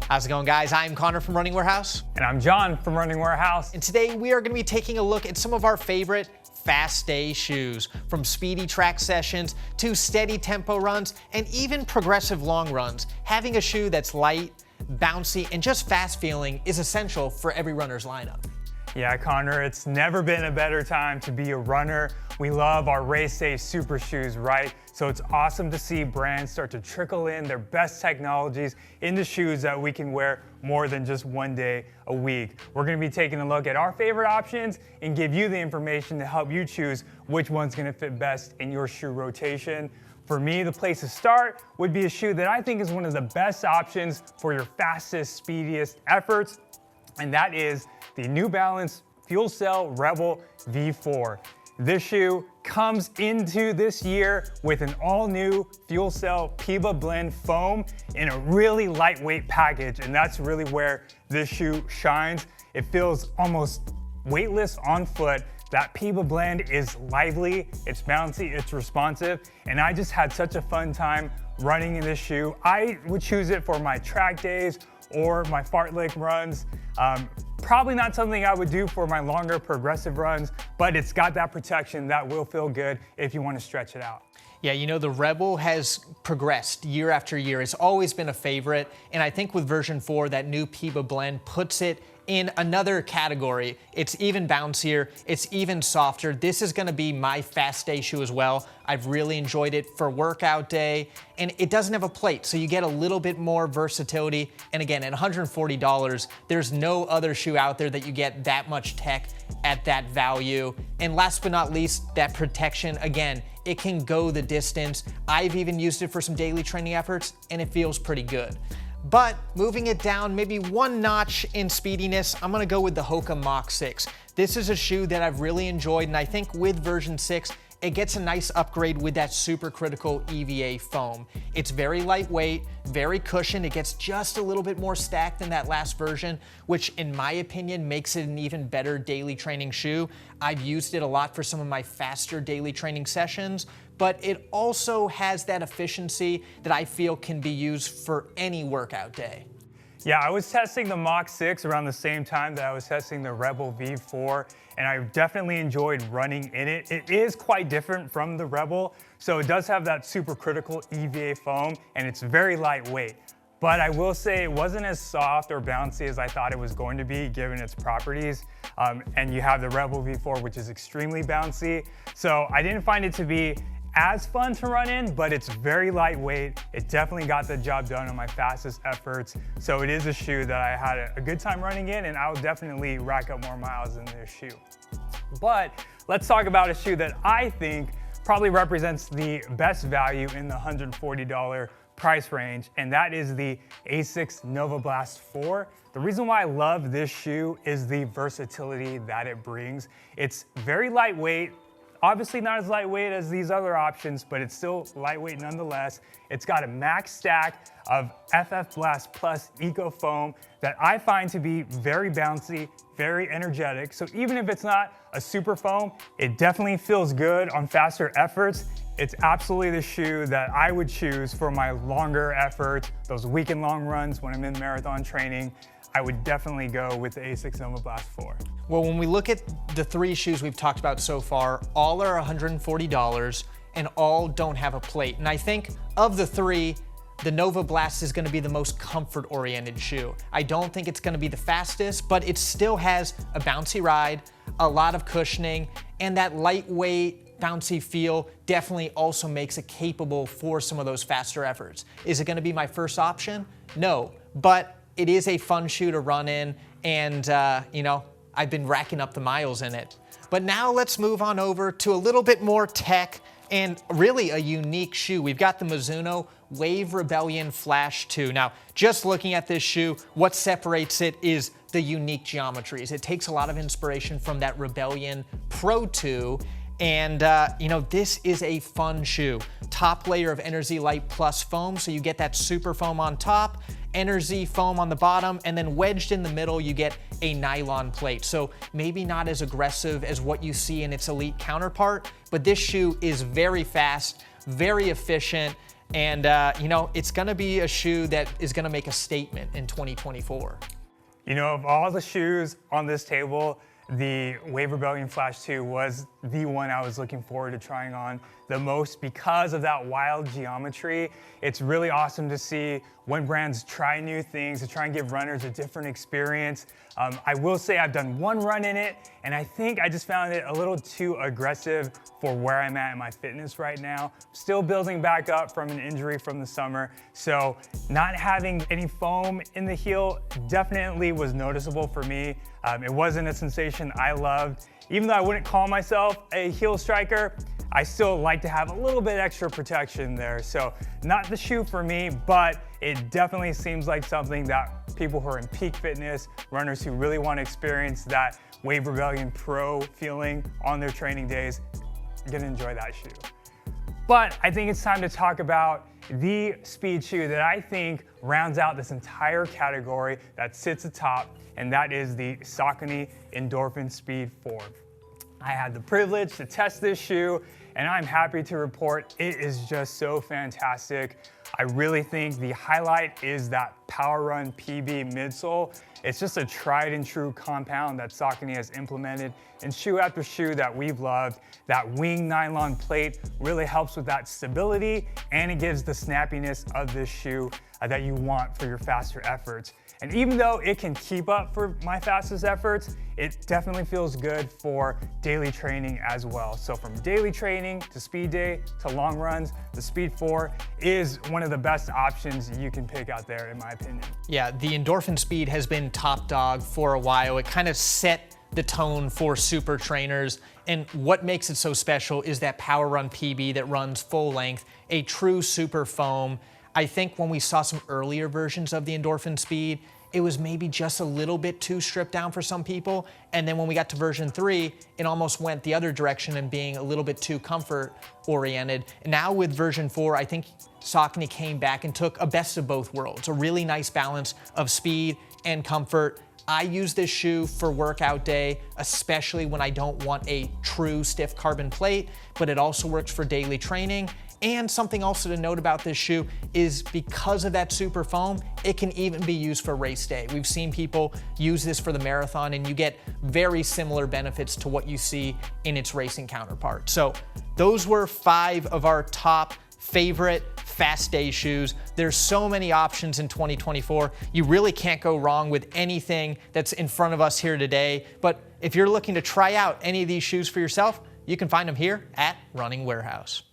How's it going, guys? I'm Connor from Running Warehouse. And I'm John from Running Warehouse. And today we are going to be taking a look at some of our favorite fast day shoes, from speedy track sessions to steady tempo runs and even progressive long runs. Having a shoe that's light, bouncy, and just fast feeling is essential for every runner's lineup. Yeah, Connor, it's never been a better time to be a runner. We love our race day super shoes, right? So it's awesome to see brands start to trickle in their best technologies into shoes that we can wear more than just one day a week. We're gonna be taking a look at our favorite options and give you the information to help you choose which one's gonna fit best in your shoe rotation. For me, the place to start would be a shoe that I think is one of the best options for your fastest, speediest efforts, and that is the New Balance FuelCell Rebel V4. This shoe comes into this year with an all-new FuelCell PIBA blend foam in a really lightweight package, and that's really where this shoe shines. It feels almost weightless on foot. That PIBA blend is lively, it's bouncy, it's responsive, and I just had such a fun time running in this shoe. I would choose it for my track days or my fartlek runs. Probably not something I would do for my longer progressive runs, but it's got that protection that will feel good if you want to stretch it out. Yeah, you know, the Rebel has progressed year after year. It's always been a favorite, and I think with version 4, that new PIBA blend puts it in another category. It's even bouncier, it's even softer. This is gonna be my fast day shoe as well. I've really enjoyed it for workout day, and it doesn't have a plate, so you get a little bit more versatility. And again, at $140, there's no other shoe out there that you get that much tech at that value. And last but not least, that protection. Again, it can go the distance. I've even used it for some daily training efforts, and it feels pretty good. But moving it down maybe one notch in speediness, I'm gonna go with the Hoka Mach 6. This is a shoe that I've really enjoyed, and I think with version 6, it gets a nice upgrade with that supercritical EVA foam. It's very lightweight, very cushioned. It gets just a little bit more stacked than that last version, which in my opinion makes it an even better daily training shoe. I've used it a lot for some of my faster daily training sessions, but it also has that efficiency that I feel can be used for any workout day. Yeah, I was testing the Mach 6 around the same time that I was testing the Rebel V4, and I definitely enjoyed running in it. It is quite different from the Rebel, so it does have that supercritical EVA foam, and it's very lightweight. But I will say it wasn't as soft or bouncy as I thought it was going to be given its properties. And you have the Rebel V4, which is extremely bouncy. So I didn't find it to be as fun to run in, but it's very lightweight. It definitely got the job done on my fastest efforts. So it is a shoe that I had a good time running in, and I'll definitely rack up more miles in this shoe. But let's talk about a shoe that I think probably represents the best value in the $140 price range, and that is the Asics Novablast 4. The reason why I love this shoe is the versatility that it brings. It's very lightweight. Obviously not as lightweight as these other options, but it's still lightweight nonetheless. It's got a max stack of FF Blast Plus Eco Foam that I find to be very bouncy, very energetic. So even if it's not a super foam, it definitely feels good on faster efforts. It's absolutely the shoe that I would choose for my longer efforts, those weekend long runs when I'm in marathon training. I would definitely go with the Asics Novablast 4. Well, when we look at the 3 shoes we've talked about so far, all are $140 and all don't have a plate. And I think of the 3, the Novablast is gonna be the most comfort-oriented shoe. I don't think it's gonna be the fastest, but it still has a bouncy ride, a lot of cushioning, and that lightweight, bouncy feel definitely also makes it capable for some of those faster efforts. Is it gonna be my first option? No, but it is a fun shoe to run in, and you know, I've been racking up the miles in it. But now let's move on over to a little bit more tech and really a unique shoe. We've got the Mizuno Wave Rebellion Flash 2. Now, just looking at this shoe, what separates it is the unique geometries. It takes a lot of inspiration from that Rebellion Pro 2, and you know, this is a fun shoe. Top layer of Energy Light Plus foam, so you get that super foam on top, Energy foam on the bottom, and then wedged in the middle, you get a nylon plate. So maybe not as aggressive as what you see in its elite counterpart, but this shoe is very fast, very efficient, And you know, it's gonna be a shoe that is gonna make a statement in 2024. You know, of all the shoes on this table, the Wave Rebellion Flash 2 was the one I was looking forward to trying on the most because of that wild geometry. It's really awesome to see when brands try new things to try and give runners a different experience. I will say I've done one run in it, and I think I just found it a little too aggressive for where I'm at in my fitness right now. Still building back up from an injury from the summer, so not having any foam in the heel definitely was noticeable for me. It wasn't a sensation I loved. Even though I wouldn't call myself a heel striker, I still like to have a little bit extra protection there. So not the shoe for me, but it definitely seems like something that people who are in peak fitness, runners who really want to experience that Wave Rebellion Pro feeling on their training days, are gonna enjoy that shoe. But I think it's time to talk about the speed shoe that I think rounds out this entire category that sits atop, and that is the Saucony Endorphin Speed 4. I had the privilege to test this shoe, and I'm happy to report it is just so fantastic. I really think the highlight is that Power Run PB midsole. It's just a tried and true compound that Saucony has implemented in shoe after shoe that we've loved. That wing nylon plate really helps with that stability, and it gives the snappiness of this shoe that you want for your faster efforts. And even though it can keep up for my fastest efforts, it definitely feels good for daily training as well. So from daily training to speed day to long runs, the Speed 4 is one of the best options you can pick out there, in my opinion. Yeah, the Endorphin Speed has been top dog for a while. It kind of set the tone for super trainers. And what makes it so special is that Power Run PB that runs full length, a true super foam. I think when we saw some earlier versions of the Endorphin Speed, it was maybe just a little bit too stripped down for some people. And then when we got to version 3, it almost went the other direction and being a little bit too comfort oriented. And now with version 4, I think Saucony came back and took a best of both worlds, a really nice balance of speed and comfort. I use this shoe for workout day, especially when I don't want a true stiff carbon plate, but it also works for daily training. And something also to note about this shoe is because of that super foam, it can even be used for race day. We've seen people use this for the marathon, and you get very similar benefits to what you see in its racing counterpart. So those were 5 of our top favorite fast day shoes. There's so many options in 2024. You really can't go wrong with anything that's in front of us here today. But if you're looking to try out any of these shoes for yourself, you can find them here at Running Warehouse.